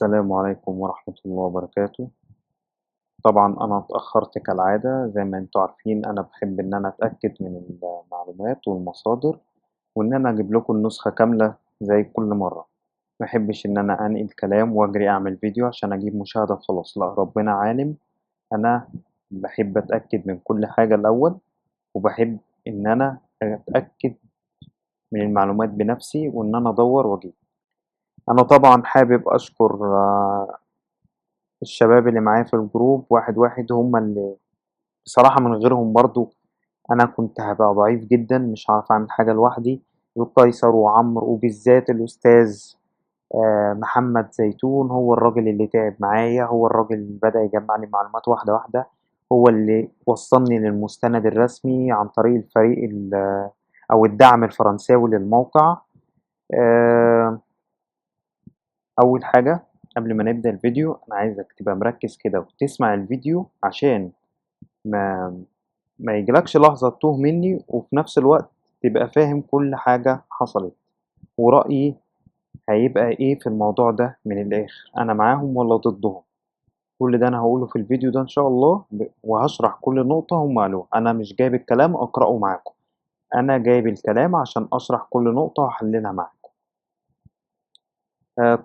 السلام عليكم ورحمة الله وبركاته. طبعا أنا اتأخرت كالعادة، زي ما انتوا عارفين أنا بحب إن أنا أتأكد من المعلومات والمصادر، وإن أنا أجيب لكم النسخة كاملة زي كل مرة. محبش إن أنا أنقل كلام وأجري أعمل فيديو عشان أجيب مشاهدة وخلاص، لأ ربنا عالم. أنا بحب أتأكد من كل حاجة الأول، وبحب إن أنا أتأكد من المعلومات بنفسي وإن أنا أدور وأجيب. أنا طبعا حابب أشكر الشباب اللي معايا في الجروب واحد واحد، هم اللي بصراحة من غيرهم برضو أنا كنت هبقى ضعيف جدا، مش هعرف أعمل حاجة لوحدي. قيصر وعمرو وبالذات الأستاذ محمد زيتون، هو الراجل اللي تعب معايا، هو الراجل اللي بدأ يجمع لي معلومات واحدة واحدة، هو اللي وصلني للمستند الرسمي عن طريق الفريق أو الدعم الفرنساوي للموقع. آه، أول حاجة قبل ما نبدأ الفيديو أنا عايزك تبقى مركز كده وتسمع الفيديو عشان ما ما يجيلكش لحظة تتوه مني، وفي نفس الوقت تبقى فاهم كل حاجة حصلت ورأيي هيبقى ايه في الموضوع ده. من الآخر أنا معاهم ولا ضدهم؟ كل ده أنا هقوله في الفيديو ده إن شاء الله، وهشرح كل نقطة هم قالوها. أنا مش جايب الكلام أقرأه معاكم، أنا جايب الكلام عشان أشرح كل نقطة وأحللها معاكم.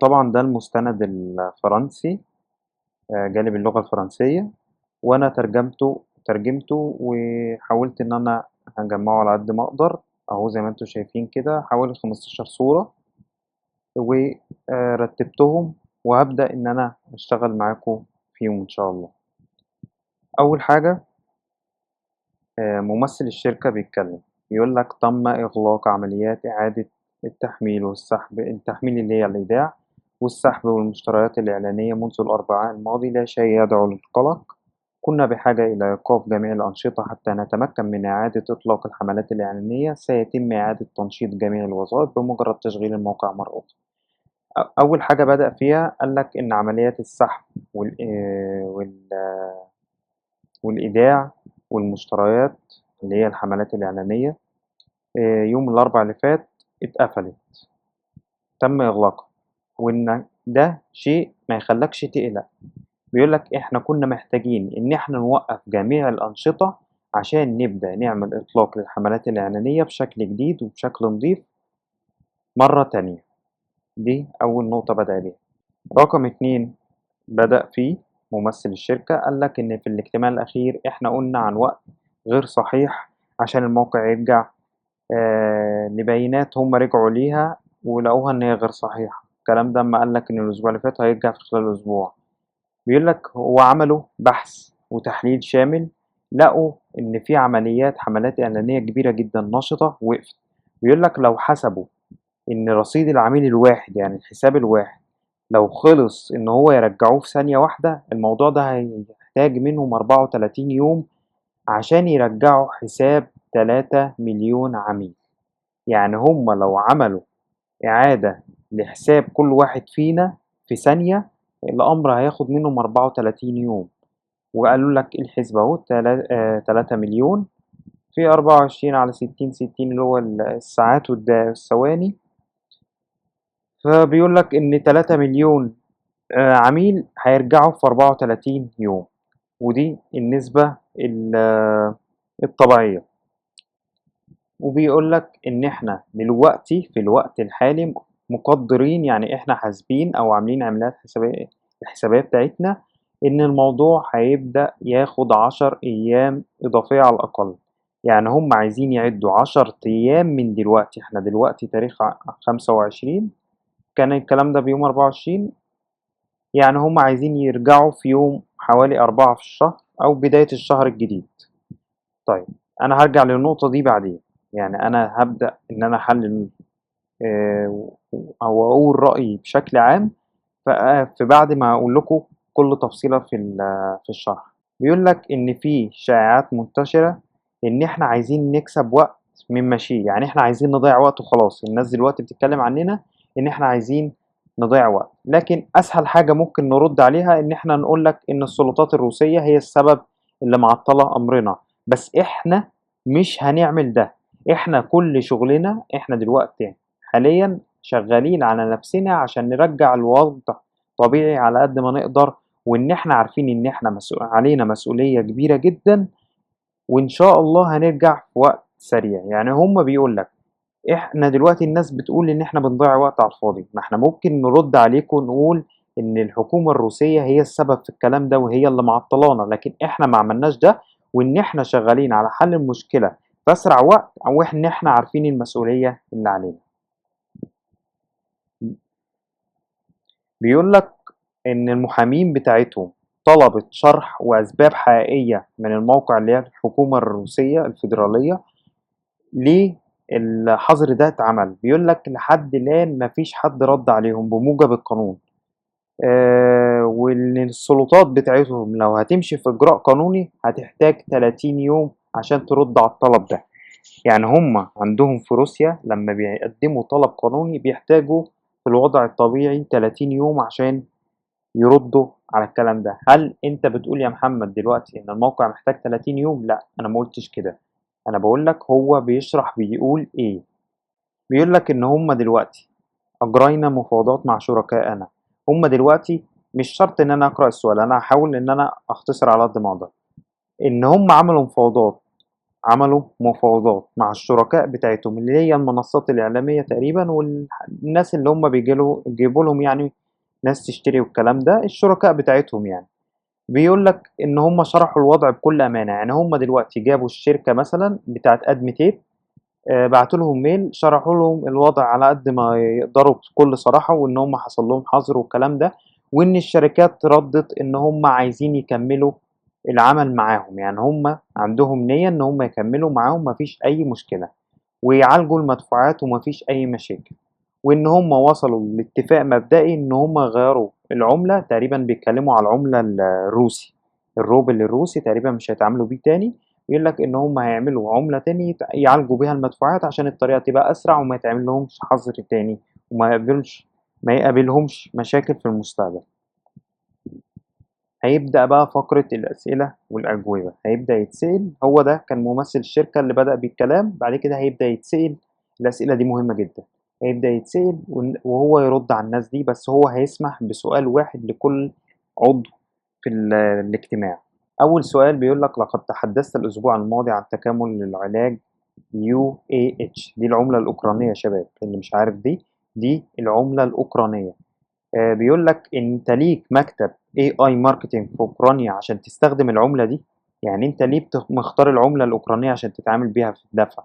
طبعا ده المستند الفرنسي، جانب اللغة الفرنسية، وأنا ترجمته وحاولت إن أنا هجمعه على قد ما أقدر. أهو زي ما انتوا شايفين كده حوالي 15 صورة، ورتبتهم وهبدأ إن أنا أشتغل معاكم فيهم إن شاء الله. أول حاجة ممثل الشركة بيتكلم، يقول لك تم إغلاق عمليات إعادة التحميل والسحب، التحميل اللي هي الإيداع والسحب والمشتريات الإعلانية منذ الأربعاء الماضي، لا شيء يدعو للقلق. كنا بحاجة إلى إيقاف جميع الأنشطة حتى نتمكن من إعادة إطلاق الحملات الإعلانية. سيتم إعادة تنشيط جميع الوظائف بمجرد تشغيل الموقع مرة أخرى. أول حاجة بدأ فيها قال لك إن عمليات السحب والإيداع والمشتريات اللي هي الحملات الإعلانية يوم الأربعاء اللي فات اتقفلت، تم إغلاقها، وإن ده شيء ما يخلكش تقلق. بيقول لك إحنا كنا محتاجين إن إحنا نوقف جميع الأنشطة عشان نبدأ نعمل إطلاق للحملات الإعلانية بشكل جديد وبشكل نضيف مرة تانية. دي أول نقطة بدأ بيها. رقم اتنين بدأ فيه ممثل الشركة، قال لك إن في الاجتماع الأخير إحنا قلنا عن وقت غير صحيح عشان الموقع يرجع لبيانات هم رجعوا ليها ولقوها إن هي غير صحيحة. الكلام ده أما قال لك إن الأسبوع اللي فات هيرجع في خلال أسبوع. بيقول لك هو عملوا بحث وتحليل شامل، لقوا إن في حملات إعلانية كبيرة جدا نشطة وقفت. بيقول لك لو حسبوا إن رصيد العميل الواحد، يعني الحساب الواحد، لو خلص إن هو يرجعوه في ثانية واحدة، الموضوع ده هيحتاج منهم 34 يوم عشان يرجعوا حساب 3 مليون عميل. يعني هم لو عملوا إعادة لحساب كل واحد فينا في ثانية، الأمر هياخد منهم 34 يوم. وقالوا لك الحسبة أهو 3 مليون في 24 على 60 اللي هو الساعات والثواني، فبيقول لك إن 3 مليون عميل هيرجعوا في 34 يوم، ودي النسبة الطبيعية. وبيقول لك إن إحنا دلوقتي في الوقت الحالي مقدرين، يعني إحنا حاسبين أو عاملين عمليات حسابية الحسابية بتاعتنا إن الموضوع هيبدأ ياخد 10 أيام إضافية على الأقل. يعني هم عايزين يعدوا 10 أيام من دلوقتي. إحنا دلوقتي تاريخ 25، كان الكلام ده بيوم 24، يعني هم عايزين يرجعوا في يوم حوالي 4 في الشهر أو بداية الشهر الجديد. طيب أنا هرجع للنقطة دي بعدين، يعني أنا هبدأ إن أنا أحلل أو أقول رأيي بشكل عام في بعد ما أقول لكم كل تفصيلة في الشرح. بيقول لك إن في شائعات منتشرة إن إحنا عايزين نكسب وقت من ماشي، يعني إحنا عايزين نضيع وقت وخلاص. الناس دلوقتي بتتكلم عننا إن إحنا عايزين نضيع وقت، لكن أسهل حاجة ممكن نرد عليها إن إحنا نقول لك إن السلطات الروسية هي السبب اللي معطلة أمرنا. بس إحنا مش هنعمل ده. إحنا كل شغلنا إحنا دلوقتي حاليا شغالين على نفسنا عشان نرجع الوضع طبيعي على قد ما نقدر، وإن إحنا عارفين إن إحنا علينا مسؤولية كبيرة جدًا، وإن شاء الله هنرجع في وقت سريع. يعني هم بيقول لك إحنا دلوقتي الناس بتقول إن إحنا بنضيّع وقت على الفاضي، ما إحنا ممكن نرُد عليكم ونقول إن الحكومة الروسية هي السبب في الكلام ده وهي اللي معطّلانا، لكن إحنا ما عملناش ده، وإن إحنا شغّالين على حل المشكلة في أسرع وقت، أو إن إحنا عارفين المسؤولية اللي علينا. بيقول لك إن المحامين بتاعتهم طلبت شرح وأسباب حقيقية من الموقع اللي هي الحكومة الروسية الفيدرالية ليه الحظر ده اتعمل. بيقول لك لحد الآن ما فيش حد رَد عليهم بموجب القانون. وإن السلطات بتاعتهم لو هتمشي في إجراء قانوني هتحتاج 30 يوم عشان ترد على الطلب ده. يعني هم عندهم في روسيا لما بيقدموا طلب قانوني بيحتاجوا في الوضع الطبيعي 30 يوم عشان يردوا على الكلام ده. هل أنت بتقول يا محمد دلوقتي إن الموقع محتاج 30 يوم؟ لأ، أنا ما قلتش كده. أنا بقول لك هو بيشرح بيقول إيه. بيقول لك إن هم دلوقتي أجرينا مفاوضات مع شركائنا. هم دلوقتي مش شرط إن أنا أقرأ السؤال، أنا هاحاول إن أنا أختصر على قد ما أقدر. إن هم عملوا مفاوضات مع الشركاء بتاعتهم اللي هي المنصات الإعلامية تقريبًا والناس اللي هم بيجيبوا لهم يعني ناس تشتري والكلام ده، الشركاء بتاعتهم يعني. بيقول لك إن هم شرحوا الوضع بكل أمانة. يعني هم دلوقتي جابوا الشركة مثلًا بتاعة Admetape، بعتوا لهم mail شرحوا لهم الوضع على قد ما يقدروا بكل صراحة، وإن هم حصل لهم حظر والكلام ده، وإن الشركات ردِّت إن هم عايزين يكمّلوا العمل معاهم. يعني هم عندهم نيّة إن هم يكمّلوا معاهم ما فيش أي مشكلة، ويعالجوا المدفوعات وما فيش أي مشاكل، وإن هم وصلوا لاتفاق مبدئي إن هم يغيّروا العملة. تقريبًا بيتكلّموا على العملة الروسي، الروبل الروسي تقريبًا مش هيتعاملوا بيه تاني. بيقول لك إن هم هيعملوا عملة تاني يعالجوا بيها المدفوعات عشان الطريقة تبقى أسرع وما يتعملّهمش حظر تاني، ما يقابلهمش مشاكل في المستقبل. هيبدأ بقى فقرة الأسئلة والأجوبة. هيبدأ يتسأل، هو ده كان ممثل الشركة اللي بدأ بالكلام، بعد كده هيبدأ يتسأل. الأسئلة دي مهمة جدًا. هيبدأ يتسأل وهو يرد على الناس دي، بس هو هيسمح بسؤال واحد لكل عضو في الاجتماع. أول سؤال بيقول لك: لقد تحدثت الأسبوع الماضي عن تكامل العلاج UAH. دي العملة الأوكرانية يا شباب، اللي مش عارف دي العملة الأوكرانية. بيقول لك أنت ليك مكتب AI marketing في أوكرانيا عشان تستخدم العملة دي؟ يعني أنت ليه مختار العملة الأوكرانية عشان تتعامل بيها في الدفع؟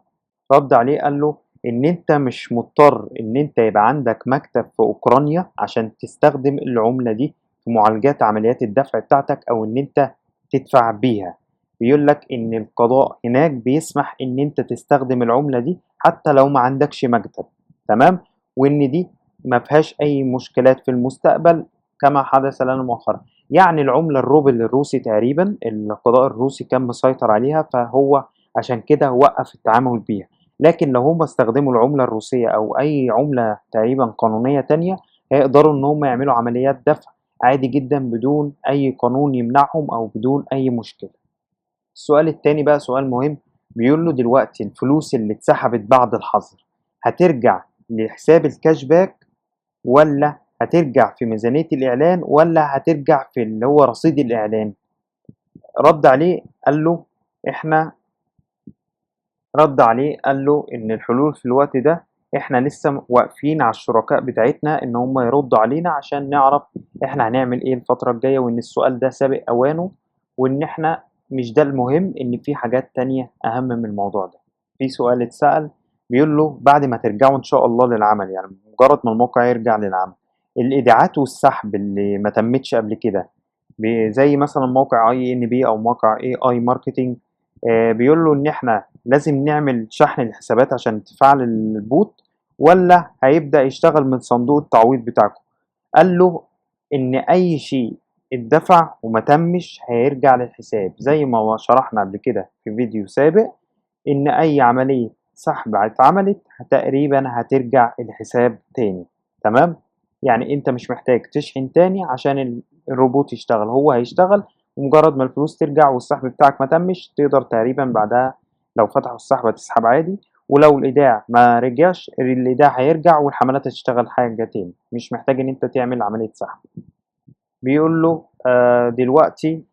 رد عليه قال له إن أنت مش مضطر إن أنت يبقى عندك مكتب في أوكرانيا عشان تستخدم العملة دي في معالجات عمليات الدفع بتاعتك أو إن أنت تدفع بيها. بيقول لك إن القضاء هناك بيسمح إن أنت تستخدم العملة دي حتى لو ما عندكش مكتب، تمام؟ وإن دي ما فيهاش أي مشكلات في المستقبل كما حدث لنا مؤخرًا. يعني العملة الروبل الروسي تقريبًا القضاء الروسي كان مسيطر عليها، فهو عشان كده وقّف التعامل بيها. لكن لو هم استخدموا العملة الروسية أو أي عملة تقريبًا قانونية تانية، هيقدروا إن هم يعملوا عمليات دفع عادي جدًا بدون أي قانون يمنعهم أو بدون أي مشكلة. السؤال التاني بقى سؤال مهم. بيقول له دلوقتي الفلوس اللي اتسحبت بعد الحظر هترجع لحساب الكاش باك، والّا هترجع في ميزانية الإعلان، والّا هترجع في اللي هو رصيد الإعلان؟ رَد عليه قال له إحنا رَد عليه قال له إن الحلول في الوقت ده إحنا لسه واقفين على الشركاء بتاعتنا إن هم يردوا علينا عشان نعرف إحنا هنعمل إيه الفترة الجاية، وإن السؤال ده سابق أوانه، وإن إحنا مش ده المهم، إن في حاجات تانية أهم من الموضوع ده. في سؤال اتسأل بيقول له بعد ما ترجعوا إن شاء الله للعمل، يعني مجرد ما الموقع يرجع للعمل، الإيداعات والسحب اللي ما تمِّتش قبل كده زي مثلًا موقع INB أو موقع AI marketing، بيقول له إن إحنا لازم نعمل شحن للحسابات عشان تفعّل البوت، والّا هيبدأ يشتغل من صندوق التعويض بتاعكم؟ قال له إن أي شيء اتدفع وما تمِّش هيرجع للحساب، زي ما شرحنا قبل كده في فيديو سابق، إن أي عملية سحب اتعملت تقريبًا هترجع الحساب تاني، تمام؟ يعني أنت مش محتاج تشحن تاني عشان الروبوت يشتغل، هو هيشتغل ومجرد ما الفلوس ترجع والسحب بتاعك ما تمِّش تقدر تقريبًا بعدها لو فتحوا السحب هتسحب عادي، ولو الإيداع ما رجعش الإيداع هيرجع والحملات هتشتغل حاجة تاني، مش محتاج إن أنت تعمل عملية سحب. بيقول له دلوقتي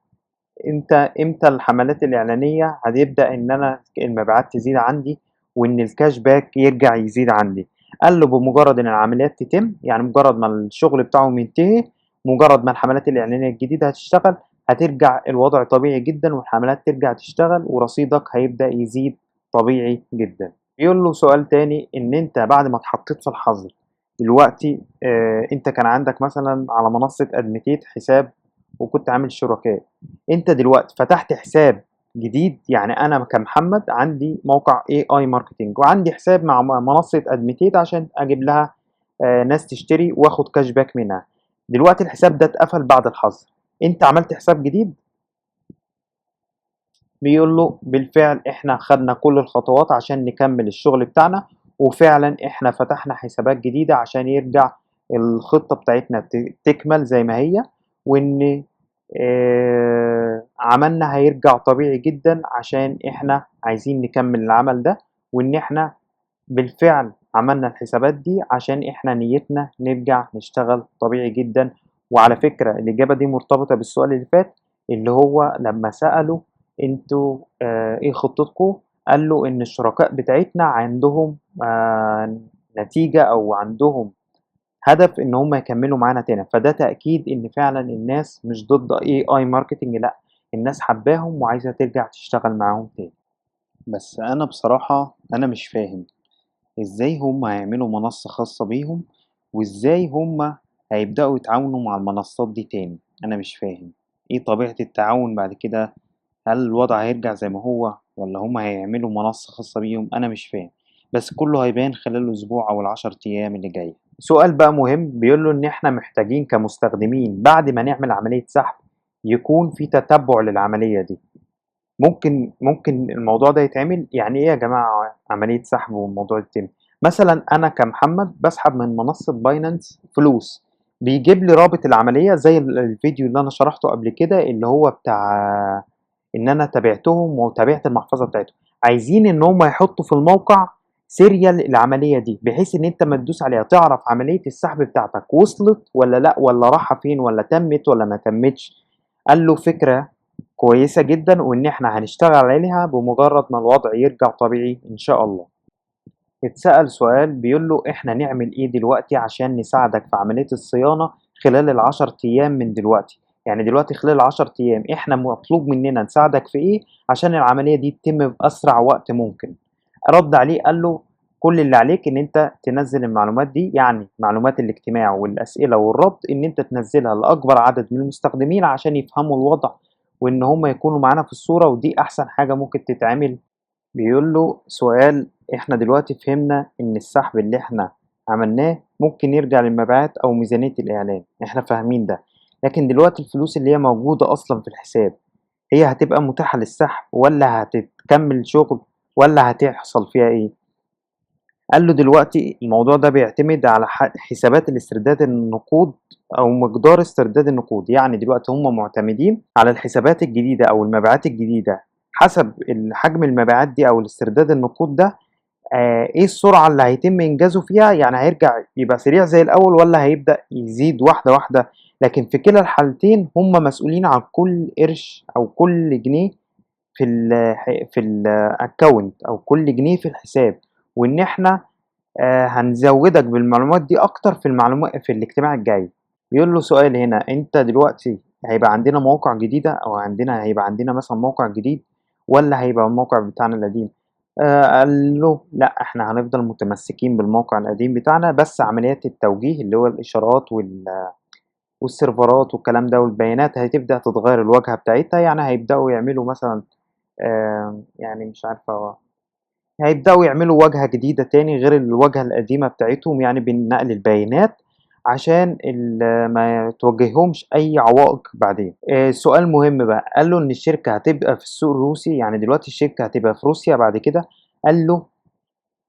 أنت إمتى الحملات الإعلانية هتبدأ إن أنا المبيعات تزيد عندي وإن الكاش باك يرجع يزيد عندي؟ قال له بمجرد إن العمليات تتم، يعني مجرد ما الشغل بتاعهم ينتهي، مجرد ما الحملات الإعلانية الجديدة هتشتغل، هترجع الوضع طبيعي جدًا والحملات ترجع تشتغل ورصيدك هيبدأ يزيد طبيعي جدًا. بيقول له سؤال تاني، إن أنت بعد ما اتحطيت في الحظر، دلوقتي أنت كان عندك مثلًا على منصة أدميتيت حساب وكنت عامل شركاء. أنت دلوقتي فتحت حساب جديد، يعني أنا كمحمد عندي موقع AI marketing وعندي حساب مع منصة أدميتيت عشان أجيب لها ناس تشتري وآخد كاش باك منها. دلوقتي الحساب ده اتقفل بعد الحظر، أنت عملت حساب جديد؟ بيقول له بالفعل إحنا خدنا كل الخطوات عشان نكمل الشغل بتاعنا، وفعلًا إحنا فتحنا حسابات جديدة عشان يرجع الخطة بتاعتنا تكمل زي ما هي، وإن عملنا هيرجع طبيعي جدًا عشان إحنا عايزين نكمل العمل ده، وإن إحنا بالفعل عملنا الحسابات دي عشان إحنا نيتنا نرجع نشتغل طبيعي جدًا. وعلى فكرة الإجابة دي مرتبطة بالسؤال اللي فات، اللي هو لمّا سأله أنتم إيه خطتكم؟ قال له إن الشركاء بتاعتنا عندهم نتيجة أو عندهم هدف إن هم يكمّلوا معانا تاني، فده تأكيد إن فعلًا الناس مش ضد AI marketing، لأ، الناس حاباهم وعايزة ترجع تشتغل معاهم تاني. بس أنا بصراحة أنا مش فاهم إزاي هم هيعملوا منصة خاصة بيهم، وإزاي هم هيبدأوا يتعاونوا مع المنصات دي تاني؟ أنا مش فاهم، إيه طبيعة التعاون بعد كده؟ هل الوضع هيرجع زي ما هو والّا هم هيعملوا منصة خاصة بيهم؟ أنا مش فاهم، بس كلّه هيبان خلال الأسبوع أو ال10 أيام اللي جاية. سؤال بقى مهم، بيقول له إن إحنا محتاجين كمستخدمين بعد ما نعمل عملية سحب يكون في تتبُّع للعملية دي. ممكن الموضوع ده يتعمل؟ يعني إيه يا جماعة عملية سحب والموضوع يتم؟ مثلًا أنا كمحمد باسحب من منصة باينانس فلوس، بيجيب لي رابط العملية زي الفيديو اللي أنا شرحته قبل كده، اللي هو بتاع إن أنا تابعتهم وتابعت المحفظة بتاعتهم. عايزين إن هم يحطّوا في الموقع serial العملية دي، بحيث إن أنت أمّا تدوس عليها تعرف عملية السحب بتاعتك وصلت والّا لأ، والّا رايحة فين، والّا تمِّت والّا ما تمِّتش. قال له فكرة كويسة جدًا، وإن إحنا هنشتغل عليها بمجرد ما الوضع يرجع طبيعي إن شاء الله. اتسأل سؤال بيقول له إحنا نعمل إيه دلوقتي عشان نساعدك في عملية الصيانة خلال ال10 أيام من دلوقتي؟ يعني دلوقتي خلال ال10 أيام إحنا مطلوب مننا نساعدك في إيه عشان العملية دي تتم بأسرع وقت ممكن؟ رد عليه قال له كل اللي عليك إن أنت تنزّل المعلومات دي، يعني معلومات الاجتماع والأسئلة والرد، إن أنت تنزّلها لأكبر عدد من المستخدمين عشان يفهموا الوضع وإن هم يكونوا معانا في الصورة، ودي أحسن حاجة ممكن تتعمل. بيقول له سؤال، إحنا دلوقتي فهمنا إن السحب اللي إحنا عملناه ممكن يرجع للمبيعات أو ميزانية الإعلان، إحنا فاهمين ده، لكن دلوقتي الفلوس اللي هي موجودة أصلًا في الحساب هي هتبقى متاحة للسحب والّا هتكمل شغل والّا هتحصل فيها إيه؟ قال له دلوقتي الموضوع ده بيعتمد على حسابات الاسترداد النقود أو مقدار استرداد النقود، يعني دلوقتي هم معتمدين على الحسابات الجديدة أو المبيعات الجديدة حسب حجم المبيعات دي أو الاسترداد النقود ده. إيه السرعة اللي هيتم إنجازه فيها، يعني هيرجع يبقى سريع زي الأول والّا هيبدأ يزيد واحدة واحدة. لكن في كلا الحالتين هم مسؤولين عن كل قرش أو كل جنيه في الaccount أو كل جنيه في الحساب، وإن إحنا هنزوّدك بالمعلومات دي أكتر في الاجتماع الجاي. بيقول له سؤال هنا، أنت دلوقتي هيبقى عندنا مواقع جديدة أو هيبقى عندنا مثلًا موقع جديد والّا هيبقى الموقع بتاعنا القديم؟ قال له لأ، إحنا هنفضل متمسكين بالموقع القديم بتاعنا، بس عمليات التوجيه اللي هو الإشارات والسيرفرات والكلام ده والبيانات هتبدأ تتغيّر الواجهة بتاعتها، يعني هيبدأوا يعملوا مثلًا يعني مش عارف هيبدأوا يعملوا واجهة جديدة تاني غير الواجهة القديمة بتاعتهم، يعني بنقل البيانات عشان ما تواجههمش أي عوائق بعدين. سؤال مهم بقى، قال له إن الشركة هتبقى في السوق الروسي، يعني دلوقتي الشركة هتبقى في روسيا بعد كده. قال له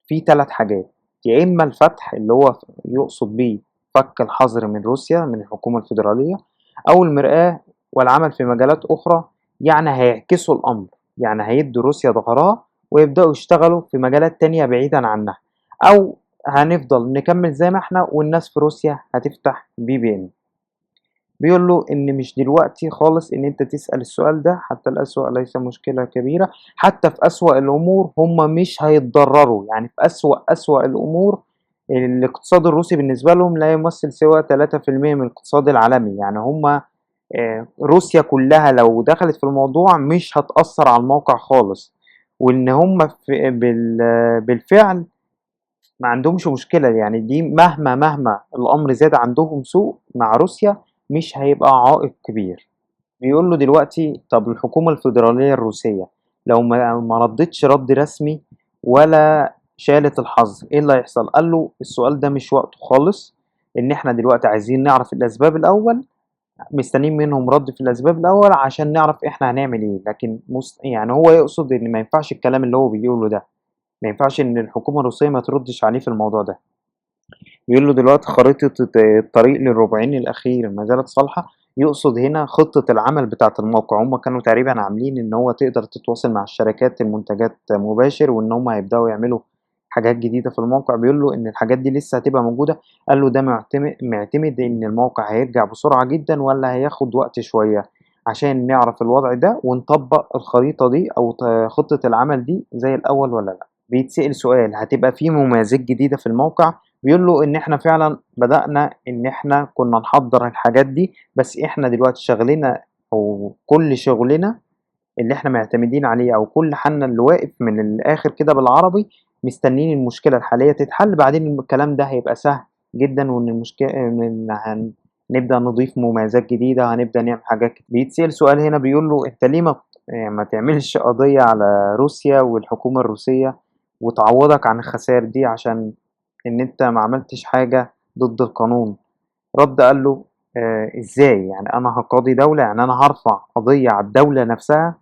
في 3 حاجات، يا إما الفتح اللي هو يقصد بيه فك الحظر من روسيا من الحكومة الفيدرالية، أو المرآة والعمل في مجالات أخرى، يعني هيعكسوا الأمر، يعني هيدّوا روسيا ضهرها ويبدأوا يشتغلوا في مجالات تانية بعيدًا عنها، أو هنفضل نكمّل زي ما إحنا والناس في روسيا هتفتح VPN. بيقول له إن مش دلوقتي خالص إن أنت تسأل السؤال ده، حتى الأسوأ ليس مشكلة كبيرة، حتى في أسوأ الأمور هم مش هيتضرروا، يعني في أسوأ الأمور الاقتصاد الروسي بالنسبة لهم لا يمثل سوى 3% من الاقتصاد العالمي، يعني هم روسيا كلها لو دخلت في الموضوع مش هتأثر على الموقع خالص، وإن هم بالفعل ما عندهمش مشكلة، يعني دي مهما الأمر زاد عندهم سوء مع روسيا مش هيبقى عائق كبير. بيقول له دلوقتي طب الحكومة الفيدرالية الروسية لو ما ردتش رد رسمي ولا شالت الحظر ايه اللي هيحصل؟ قال له السؤال ده مش وقته خالص، ان احنا دلوقتي عايزين نعرف الاسباب الاول، مستنيين منهم رد في الاسباب الاول عشان نعرف احنا هنعمل ايه، لكن يعني هو يقصد ان ما ينفعش الكلام اللي هو بيقوله ده، ما ينفعش إن الحكومة الروسية ما تردش عليه في الموضوع ده. بيقول له دلوقتي خريطة الطريق للربعين الأخير ما زالت صالحة، يقصد هنا خطة العمل بتاعة الموقع، هم كانوا تقريبا عاملين إن هو تقدر تتواصل مع الشركات المنتجات مباشر، وإن هم هيبدأوا يعملوا حاجات جديدة في الموقع، بيقول له إن الحاجات دي لسه هتبقى موجودة، قال له ده معتمد إن الموقع هيرجع بسرعة جدا ولا هياخد وقت شوية عشان نعرف الوضع ده ونطبق الخريطة دي أو خطة العمل دي زي الأول ولا لأ. بيتسأل سؤال هتبقى في مميزات جديدة في الموقع، بيقول له إن إحنا فعلًا بدأنا إن إحنا كنا نحضّر الحاجات دي، بس إحنا دلوقتي شغلنا أو كل شغلنا اللي إحنا معتمدين عليه أو كل حالنا اللي واقف من الآخر كده بالعربي، مستنيين المشكلة الحالية تتحل، بعدين الكلام ده هيبقى سهل جدًا، وإن إن هنبدأ نضيف مميزات جديدة، هنبدأ نعمل حاجات بيتسأل سؤال هنا بيقول له أنت ليه ما تعملش قضية على روسيا والحكومة الروسية وتعوّضك عن الخسائر دي عشان إن أنت ما عملتش حاجة ضد القانون؟ رد قال له إزاي يعني أنا هقاضي دولة، يعني أنا هارفع قضية على الدولة نفسها؟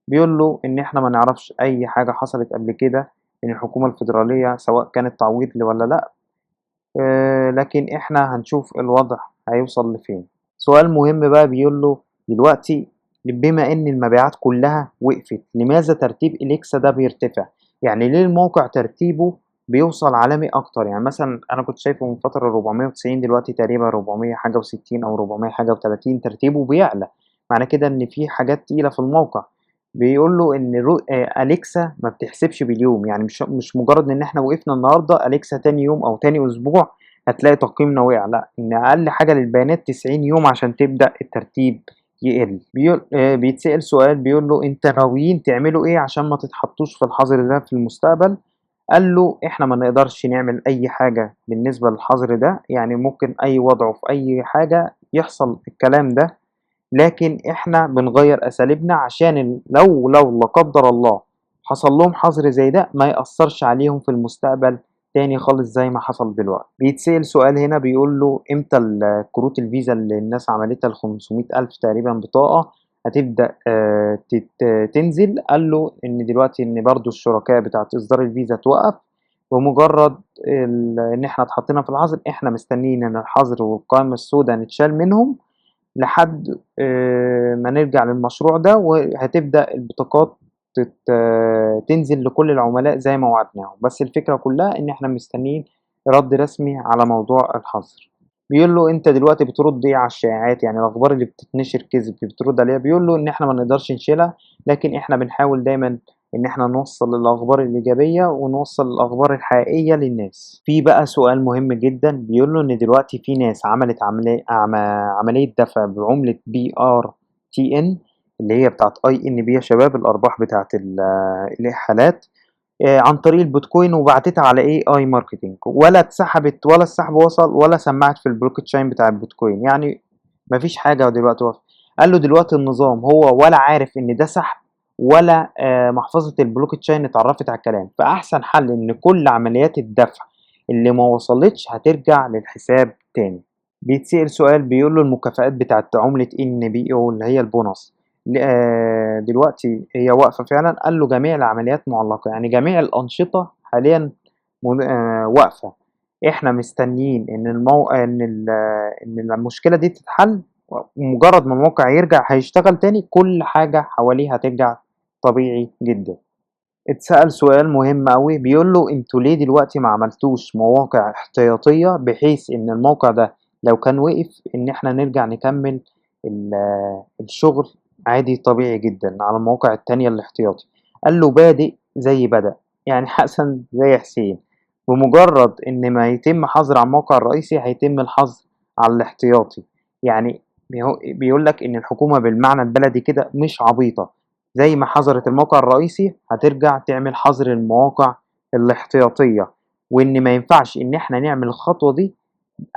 بيقول له إن إحنا ما نعرفش أي حاجة حصلت قبل كده من الحكومة الفيدرالية سواء كانت تعويض والّا لأ، لكن إحنا هنشوف الوضع هيوصل لفين. سؤال مهم بقى بيقول له دلوقتي بما إن المبيعات كلها وقفت، لماذا ترتيب إليكسا ده بيرتفع؟ يعني ليه الموقع ترتيبه بيوصل عالمي أكتر؟ يعني مثلًا أنا كنت شايفه من فترة 490 دلوقتي تقريبًا 400 حاجة و60 أو 400 حاجة و30 ترتيبه بيعلى، معنى كده إن في حاجات تقيلة في الموقع. بيقول له إن أليكسا ما بتحسبش باليوم، يعني مش مجرد إن إحنا وقفنا النهارده أليكسا تاني يوم أو تاني أسبوع هتلاقي تقييمنا وقع، لأ، إن أقل حاجة للبيانات 90 يوم عشان تبدأ الترتيب يقل. بيتسأل سؤال بيقول له أنت ناويين تعملوا إيه عشان ما تتحطوش في الحظر ده في المستقبل؟ قال له إحنا ما نقدرش نعمل أي حاجة بالنسبة للحظر ده، يعني ممكن أي وضع في أي حاجة يحصل الكلام ده، لكن إحنا بنغيّر أساليبنا عشان لو لا قدّر الله حصل لهم حظر زي ده ما يأثّرش عليهم في المستقبل تاني خالص زي ما حصل دلوقتي. بيتسأل سؤال هنا بيقول له إمتى كروت الفيزا اللي الناس عملتها ال500.000 تقريبًا بطاقة هتبدأ تنزل؟ قال له إن دلوقتي إن برضه الشركاء بتاعة إصدار الفيزا توقّف، بمجرد إن إحنا اتحطينا في الحظر، إحنا مستنيين إن الحظر والقائمة السودا نتشال منهم لحد ما نرجع للمشروع ده، وهتبدأ البطاقات تنزل لكل العملاء زي ما وعدناهم، بس الفكرة كلّها إن إحنا مستنيين رَد رسمي على موضوع الحظر. بيقول له أنت دلوقتي بترُد إيه على الشائعات، يعني الأخبار اللي بتتنشر كذب بترُد عليها؟ بيقول له إن إحنا ما نقدرش نشيلها، لكن إحنا بنحاول دايمًا إن إحنا نوصّل الأخبار الإيجابية ونوصّل الأخبار الحقيقية للناس. في بقى سؤال مهم جدًا بيقول له إن دلوقتي في ناس عملت عملية دفع بعملة BRTN اللي هي بتاعة INB يا شباب، الأرباح بتاعة الإحالات عن طريق البيتكوين وبعتتها على AI marketing ولا اتسحبت ولا السحب وصل ولا سمّعت في البلوك تشين بتاع البيتكوين، يعني ما فيش حاجة دلوقتي واقفة. قال له دلوقتي النظام هو ولا عارف إن ده سحب ولا محفظة البلوك تشين اتعرّفت على الكلام، فأحسن حل إن كل عمليات الدفع اللي ما وصلتش هترجع للحساب تاني. بيتسأل سؤال بيقول له المكافآت بتاعة عملة NBO اللي هي البونص دلوقتي هي واقفة فعلًا؟ قال له جميع العمليات معلّقة، يعني جميع الأنشطة حاليًا واقفة، إحنا مستنيين إن إن المشكلة دي تتحل، ومجرد ما الموقع يرجع هيشتغل تاني كل حاجة حواليه هترجع طبيعي جدًا. اتسأل سؤال مهم أوي بيقول له أنتم ليه دلوقتي ما عملتوش مواقع احتياطية بحيث إن الموقع ده لو كان وقف إن إحنا نرجع نكمل الشغل عادي طبيعي جدًا على المواقع التانية الاحتياطي. قال له: "بادئ زي بدأ." يعني حسن زي حسين، بمجرد إن ما يتم حظر على الموقع الرئيسي هيتم الحظر على الاحتياطي. يعني بيقول لك إن الحكومة بالمعنى البلدي كده مش عبيطة، زي ما حظرت الموقع الرئيسي هترجع تعمل حظر المواقع الاحتياطية، وإن ما ينفعش إن إحنا نعمل الخطوة دي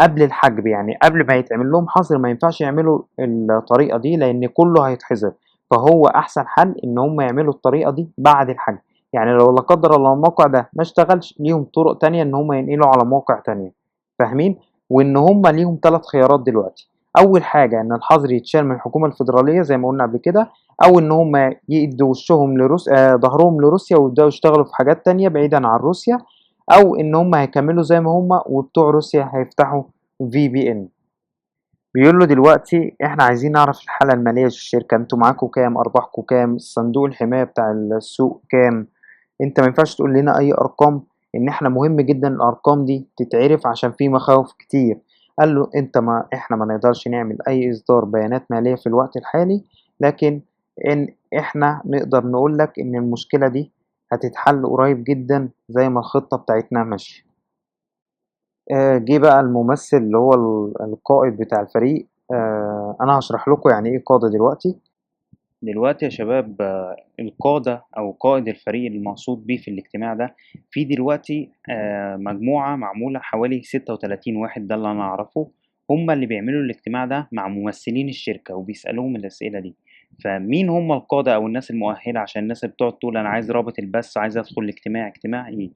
قبل الحجب. يعني قبل ما يتعمل لهم حظر ما ينفعش يعملوا الطريقة دي لأن كله هيتحظر، فهو أحسن حل إن هم يعملوا الطريقة دي بعد الحجب. يعني لو لا قدر الله الموقع ده ما اشتغلش ليهم طرق تانية إن هم ينقلوا على مواقع تانية، فاهمين؟ وإن هم ليهم 3 خيارات دلوقتي. أول حاجة إن الحظر يتشال من الحكومة الفيدرالية زي ما قلنا قبل كده، أو إن هم يدوا وشهم ضهرهم لروسيا ويبدأوا يشتغلوا في حاجات تانية بعيدا عن روسيا، أو إن هم هيكملوا زي ما هم وبتوع روسيا هيفتحوا VPN. بيقول له دلوقتي إحنا عايزين نعرف الحالة المالية للشركة، أنتم معاكم كام، أرباحكم كام، صندوق الحماية بتاع السوق كام. أنت ما ينفعش تقول لنا أي أرقام، إن إحنا مهم جدا الأرقام دي تتعرف عشان في مخاوف كتير. قال له أنت ما إحنا ما نقدرش نعمل أي إصدار بيانات مالية في الوقت الحالي، لكن إن إحنا نقدر نقول لك إن المشكلة دي هتتحل قريب جدا زي ما الخطة بتاعتنا ماشية. جه بقى الممثل اللي هو القائد بتاع الفريق. أنا هاشرح لكم يعني إيه قادة دلوقتي. دلوقتي يا شباب، القادة أو قائد الفريق المقصود بيه في الاجتماع ده، في دلوقتي مجموعة معمولة حوالي 36 واحد، ده اللي أنا أعرفه. هم اللي بيعملوا الاجتماع ده مع ممثلين الشركة وبيسألوهم الأسئلة دي. فمين هم القادة أو الناس المؤهلة عشان الناس اللي بتقعد تقول أنا عايز رابط البث، عايز أدخل الاجتماع، اجتماع إيه؟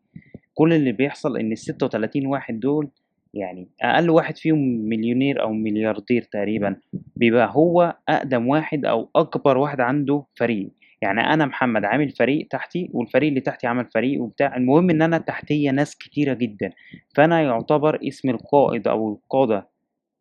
كل اللي بيحصل إن ال36 واحد دول، يعني أقل واحد فيهم مليونير أو ملياردير تقريبًا، بيبقى هو أقدم واحد أو أكبر واحد عنده فريق. يعني أنا محمد عامل فريق تحتي، والفريق اللي تحتي عمل فريق وبتاع، المهم إن أنا تحتيّا ناس كتيرة جدًا، فأنا يعتبر اسمي القائد أو القادة،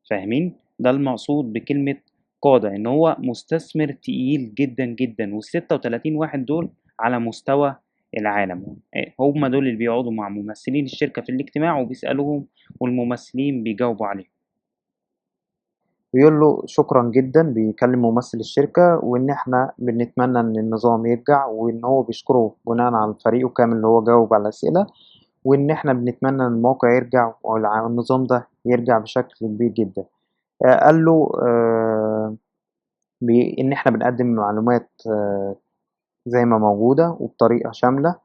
فاهمين؟ ده المقصود بكلمة قادة، إن هو مستثمر تقيل جدًا، جدًا، وال36 واحد دول على مستوى العالم. هم دول اللي بيقعدوا مع ممثلين الشركة في الاجتماع وبيسألوهم، والممثلين بيجاوبوا عليهم. بيقول له شكرًا جدًا، بيكلم ممثل الشركة، وإن إحنا بنتمنى إن النظام يرجع، وإن هو بيشكره بناءً على فريقه كامل اللي هو جاوب على الأسئلة، وإن إحنا بنتمنى إن الموقع يرجع والنظام ده يرجع بشكل كبير جدًا. قال له إن إحنا بنقدم معلومات زي ما موجودة وبطريقة شاملة.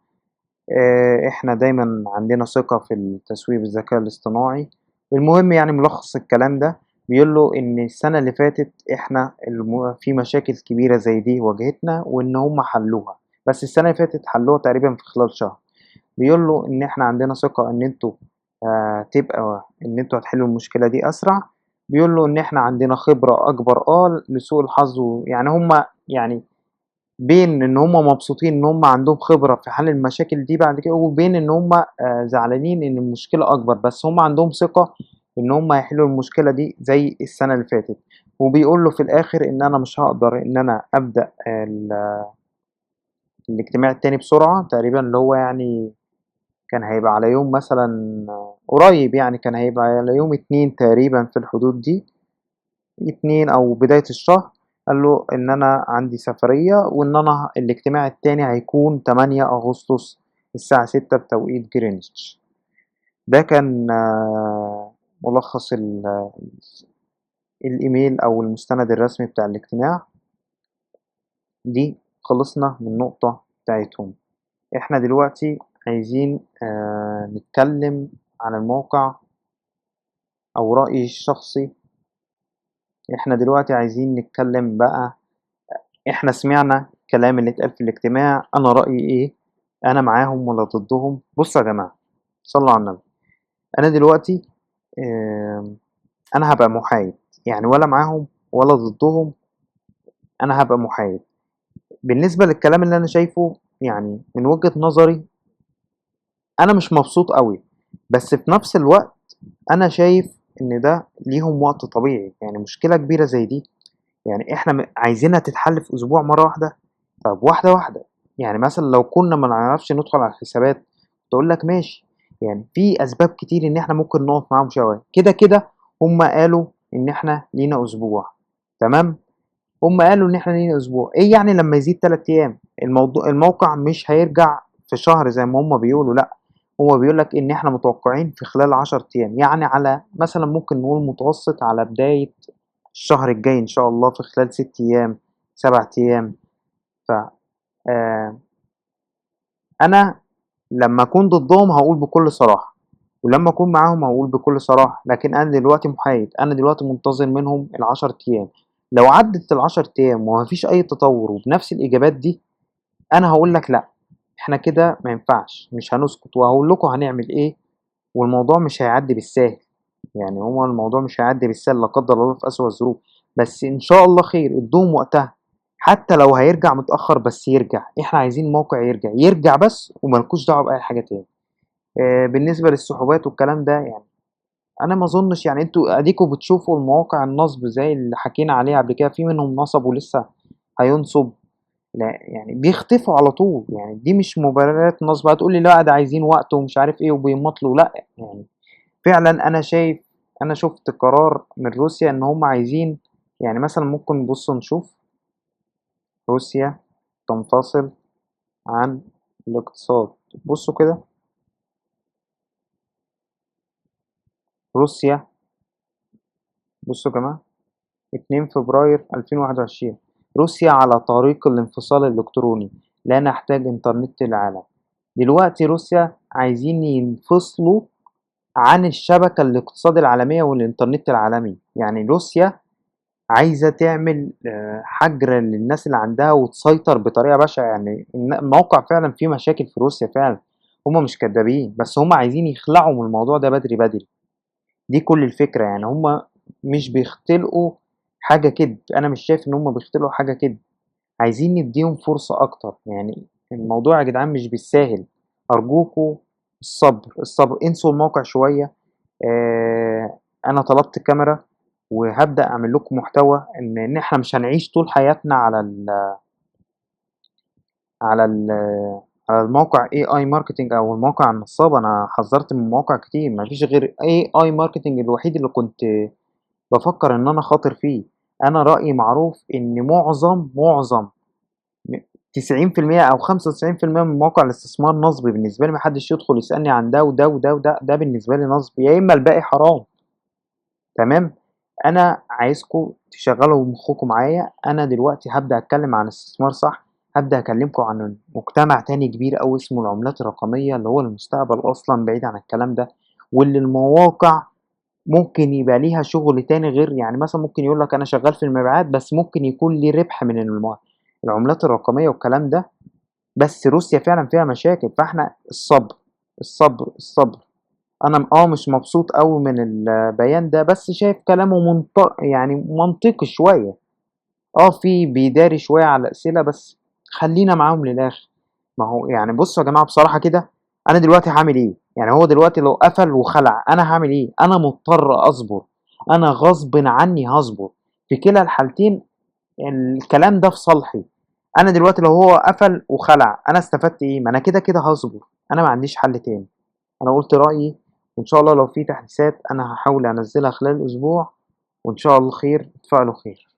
إحنا دايمًا عندنا ثقة في التسويب الذكاء الاصطناعي. المهم يعني ملخص الكلام ده، بيقول له إن السنة اللي فاتت إحنا في مشاكل كبيرة زي دي واجهتنا وإن هم حلوها، بس السنة اللي فاتت حلوها تقريبًا في خلال شهر. بيقول له إن إحنا عندنا ثقة إن أنتم إن أنتم هتحلوا المشكلة دي أسرع. بيقول له إن إحنا عندنا خبرة أكبر لسوء الحظ، ويعني هم يعني بين إن هم مبسوطين إن هم عندهم خبرة في حل المشاكل دي بعد كده، وبين إن هم زعلانين إن المشكلة أكبر، بس هم عندهم ثقة إن هم هيحلوا المشكلة دي زي السنة اللي فاتت. وبيقول له في الآخر إن أنا مش هاقدر إن أنا أبدأ الاجتماع التاني بسرعة تقريبًا، اللي هو يعني كان هيبقى على يوم مثلًا قريب، يعني كان هيبقى على يوم 2 تقريبًا في الحدود دي، 2 أو بداية الشهر. قال له إن أنا عندي سفرية وإن أنا الاجتماع التاني هيكون 8 أغسطس الساعة 6 بتوقيت جرينتش. ده كان ملخص الإيميل أو المستند الرسمي بتاع الاجتماع. دي خلصنا من النقطة بتاعتهم. إحنا دلوقتي عايزين نتكلم عن الموقع أو رأيي الشخصي. إحنا دلوقتي عايزين نتكلم بقى. إحنا سمعنا الكلام اللي اتقال في الاجتماع، أنا رأيي إيه، أنا معاهم ولا ضدهم. بصوا يا جماعة، صلوا على النبي. أنا دلوقتي أنا هابقى محايد، يعني ولا معاهم ولا ضدهم، أنا هابقى محايد. بالنسبة للكلام اللي أنا شايفه، يعني من وجهة نظري أنا مش مبسوط أوي، بس في نفس الوقت أنا شايف إن ده ليهم وقت طبيعي. يعني مشكلة كبيرة زي دي، يعني إحنا عايزينها تتحل في أسبوع مرة واحدة. طب واحدة واحدة. يعني مثلًا لو كنا ما نعرفش ندخل على الحسابات كنت أقول لك ماشي، يعني في أسباب كتير إن إحنا ممكن نقف معاهم شوية. كده هم قالوا إن إحنا لينا أسبوع، تمام؟ هم قالوا إن إحنا لينا أسبوع، إيه يعني لما يزيد 3 أيام؟ الموقع مش هيرجع في شهر زي ما هم بيقولوا، لأ، هو بيقول لك إن إحنا متوقعين في خلال 10 أيام، يعني على مثلا ممكن نقول متوسط على بداية الشهر الجاي إن شاء الله، في خلال 6 أيام 7 أيام. ف آه، أنا لما أكون ضدهم هقول بكل صراحة، ولما أكون معاهم هقول بكل صراحة، لكن أنا دلوقتي محايد، أنا دلوقتي منتظر منهم ال10 أيام. لو عدت ال10 أيام ومفيش أي تطور وبنفس الإجابات دي، أنا هقول لك لأ، إحنا كده ما ينفعش، مش هنسكت، وهقول لكم هنعمل إيه، والموضوع مش هيعدي بالساهل. يعني هو الموضوع مش هيعدي بالسهل لا قدر الله في أسوأ الظروف، بس إن شاء الله خير، ادوهم وقتها. حتى لو هيرجع متأخر بس يرجع، احنا عايزين موقع يرجع بس، وملكوش دعوة بأي حاجة تاني. بالنسبة للسحوبات والكلام ده، يعني أنا ما أظنش، يعني انتوا أديكوا بتشوفوا المواقع النصب زي اللي حكينا عليها قبل كده، في منهم نصب ولسه هينصب. لا يعني بيختفوا على طول، يعني دي مش مبررات نصب. هتقولي لا ده عايزين وقت ومش عارف ايه وبيمطلوا، لا يعني فعلا انا شفت قرار من روسيا ان هم عايزين، يعني مثلا ممكن نبص نشوف روسيا تنفصل عن الاقتصاد. بصوا كده، روسيا، بصوا يا جماعة، 2 فبراير 2021، روسيا على طريق الانفصال الإلكتروني، لا نحتاج إنترنت العالم. دلوقتي روسيا عايزين ينفصلوا عن الشبكة الاقتصاد العالمية والإنترنت العالمي. يعني روسيا عايزة تعمل حجر للناس اللي عندها وتسيطر بطريقة بشعة. يعني الموقع فعلا فيه مشاكل في روسيا فعلا، هما مش كدابين، بس هما عايزين يخلعوا من الموضوع ده بدري بدري. دي كل الفكرة، يعني هما مش بيختلقوا حاجة كده، أنا مش شايف إن هما بيختلقوا حاجة كده، عايزين نديهم فرصة أكتر. يعني الموضوع يا جدعان مش بالساهل، أرجوكوا الصبر الصبر، انسوا الموقع شوية. أنا طلبت كاميرا وهبدأ أعمل لكم محتوى إن إحنا مش هنعيش طول حياتنا على ال على الموقع AI ماركتينج أو الموقع النصاب. أنا حذرت من مواقع كتير، مفيش غير AI ماركتينج الوحيد اللي كنت بفكر إن أنا خاطر فيه. أنا رأيي معروف إن معظم 90% أو 95% من مواقع الاستثمار نصب بالنسبة لي. محدش يدخل يسألني عن ده وده وده وده، ده بالنسبة لي نصب، يا إما الباقي حرام. تمام. أنا عايزكم تشغلوا مخكم معايا. أنا دلوقتي هبدأ أتكلم عن استثمار صح، هبدأ أكلمكم عن مجتمع تاني كبير أوي اسمه العملات الرقمية، اللي هو المستقبل أصلا بعيد عن الكلام ده، واللي المواقع ممكن يبقى ليها شغل تاني غير، يعني مثلا ممكن يقول لك أنا شغال في المبيعات بس ممكن يكون لي ربح من العملات الرقمية والكلام ده. بس روسيا فعلا فيها مشاكل، فاحنا الصبر الصبر الصبر. انا مش مبسوط قوي من البيان ده، بس شايف كلامه يعني منطقي شوية. في بيداري شوية على الأسئلة، بس خلينا معاهم للآخر. ما هو يعني بصوا يا جماعة بصراحة كده، أنا دلوقتي هعمل إيه؟ يعني هو دلوقتي لو قفل وخلع أنا هعمل إيه؟ أنا مضطر أصبر، أنا غصب عني هصبر. في كلا الحالتين الكلام ده في صالحي. أنا دلوقتي لو هو قفل وخلع أنا استفدت إيه؟ ما أنا كده كده هصبر، أنا ما عنديش حل تاني. أنا قلت رأيي، وإن شاء الله لو في تحديثات أنا هحاول أنزلها خلال الأسبوع، وإن شاء الله خير، اتفائلوا خير.